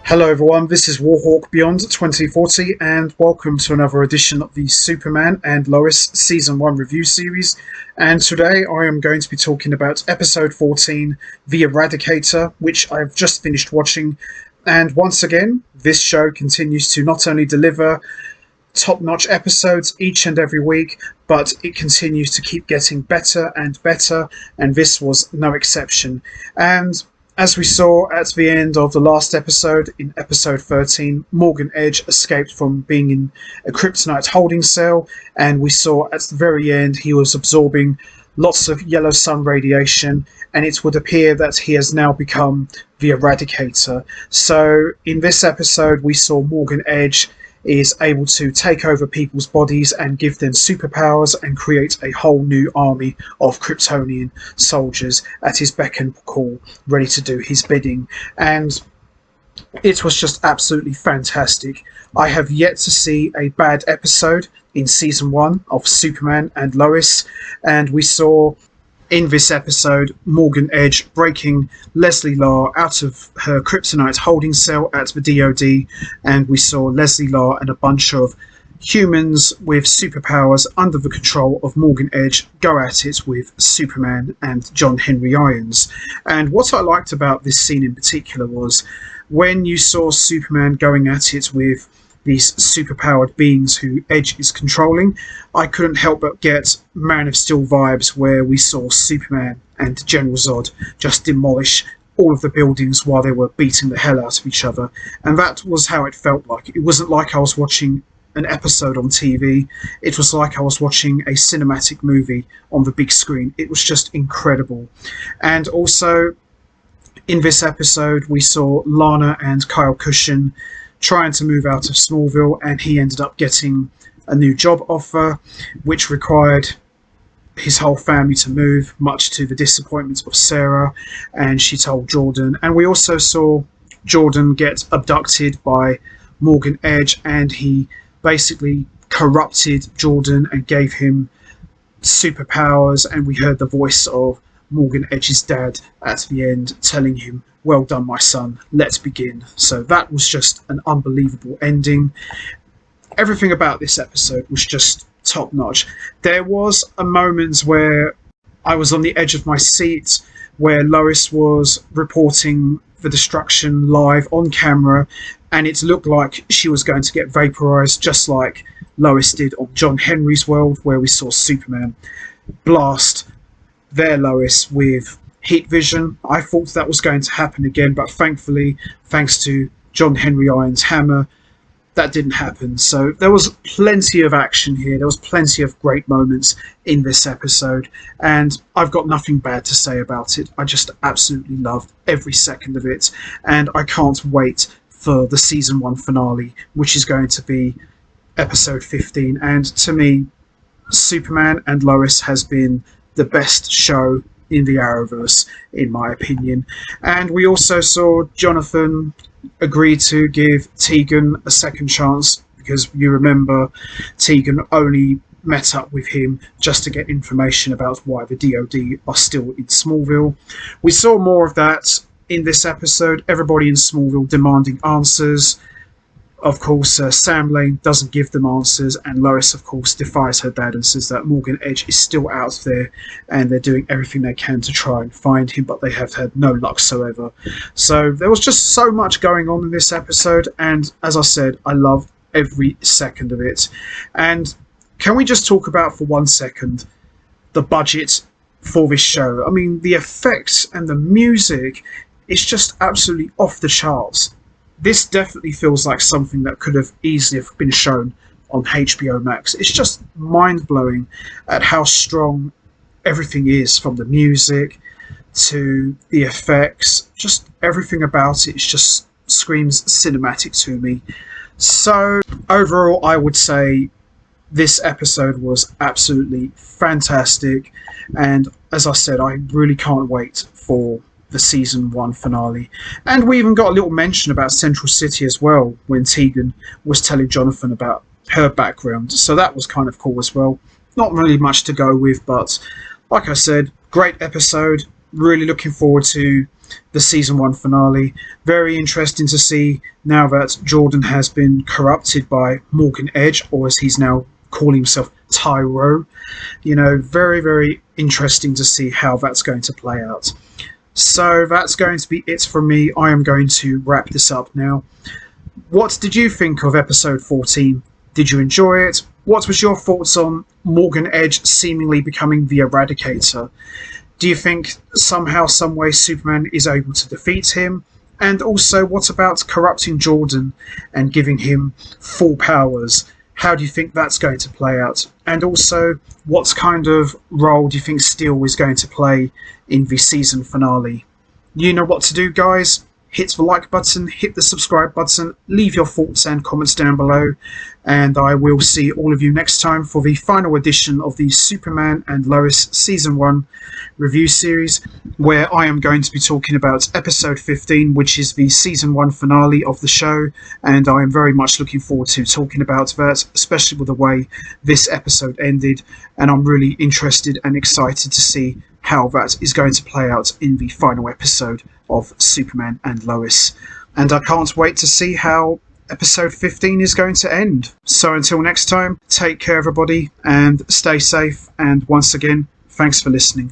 Hello everyone, this is Warhawk Beyond 2040 and welcome to another edition of the Superman and Lois Season 1 review series. And today I am going to be talking about episode 14, The Eradicator, which I've just finished watching. And once again, this show continues to not only deliver top-notch episodes each and every week, but it continues to keep getting better and better, and this was no exception. And as we saw at the end of the last episode, in episode 13, Morgan Edge escaped from being in a kryptonite holding cell, and we saw at the very end he was absorbing lots of yellow sun radiation, and it would appear that he has now become the Eradicator. So in this episode we saw Morgan Edge is able to take over people's bodies and give them superpowers and create a whole new army of Kryptonian soldiers at his beck and call, ready to do his bidding. And it was just absolutely fantastic. I have yet to see a bad episode in season 1 of Superman and Lois, and we saw in this episode Morgan Edge breaking Leslie Law out of her kryptonite holding cell at the DoD, and we saw Leslie Law and a bunch of humans with superpowers under the control of Morgan Edge go at it with Superman and John Henry Irons. And what I liked about this scene in particular was when you saw Superman going at it with these superpowered beings who Edge is controlling, I couldn't help but get Man of Steel vibes, where we saw Superman and General Zod just demolish all of the buildings while they were beating the hell out of each other. And that was how it felt like. It wasn't like I was watching an episode on TV. It was like I was watching a cinematic movie on the big screen. It was just incredible. And also, in this episode, we saw Lana and Kyle Cushion trying to move out of Smallville, and he ended up getting a new job offer which required his whole family to move, much to the disappointment of Sarah, and she told Jordan. And we also saw Jordan get abducted by Morgan Edge, and he basically corrupted Jordan and gave him superpowers, and we heard the voice of Morgan Edge's dad at the end telling him, "Well done, my son, let's begin." So that was just an unbelievable ending. Everything about this episode was just top notch. There was a moment where I was on the edge of my seat, where Lois was reporting the destruction live on camera, and it looked like she was going to get vaporized, just like Lois did on John Henry's world, where we saw Superman blast their Lois with heat vision. I thought that was going to happen again, but thankfully, thanks to John Henry Irons' hammer, that didn't happen. So there was plenty of action here. There was plenty of great moments in this episode, and I've got nothing bad to say about it. I just absolutely loved every second of it, and I can't wait for the season 1 finale, which is going to be episode 15. And to me, Superman and Lois has been the best show in the Arrowverse, in my opinion. And we also saw Jonathan agree to give Tegan a second chance, because you remember Tegan only met up with him just to get information about why the DoD are still in Smallville. We saw more of that in this episode. Everybody in Smallville demanding answers. Of course, Sam Lane doesn't give them answers, and Lois, of course, defies her dad and says that Morgan Edge is still out there, and they're doing everything they can to try and find him, but they have had no luck whatsoever. So there was just so much going on in this episode, and as I said, I loved every second of it. And can we just talk about for 1 second the budget for this show? I mean, the effects and the music, it's just absolutely off the charts. This definitely feels like something that could have easily have been shown on HBO Max. It's just mind-blowing at how strong everything is, from the music to the effects. Just everything about it just screams cinematic to me. So overall, I would say this episode was absolutely fantastic, and as I said, I really can't wait for the season 1 finale. And we even got a little mention about Central City as well, when Tegan was telling Jonathan about her background, so that was kind of cool as well. Not really much to go with, but like I said, great episode. Really looking forward to the season 1 finale. Very interesting to see now that Jordan has been corrupted by Morgan Edge, or as he's now calling himself, Tyro. Very, very interesting to see how that's going to play out. So that's going to be it from me. I am going to wrap this up now. What did you think of episode 14? Did you enjoy it? What was your thoughts on Morgan Edge seemingly becoming the Eradicator? Do you think somehow, someway Superman is able to defeat him? And also, what about corrupting Jordan and giving him full powers? How do you think that's going to play out? And also, what kind of role do you think Steel is going to play in the season finale? You know what to do, guys. Hit the like button, hit the subscribe button, leave your thoughts and comments down below, and I will see all of you next time for the final edition of the Superman and Lois Season 1 review series, where I am going to be talking about episode 15, which is the Season 1 finale of the show, and I am very much looking forward to talking about that, especially with the way this episode ended, and I'm really interested and excited to see how that is going to play out in the final episode of Superman and Lois. And I can't wait to see how episode 15 is going to end. So until next time, take care everybody and stay safe, and once again, thanks for listening.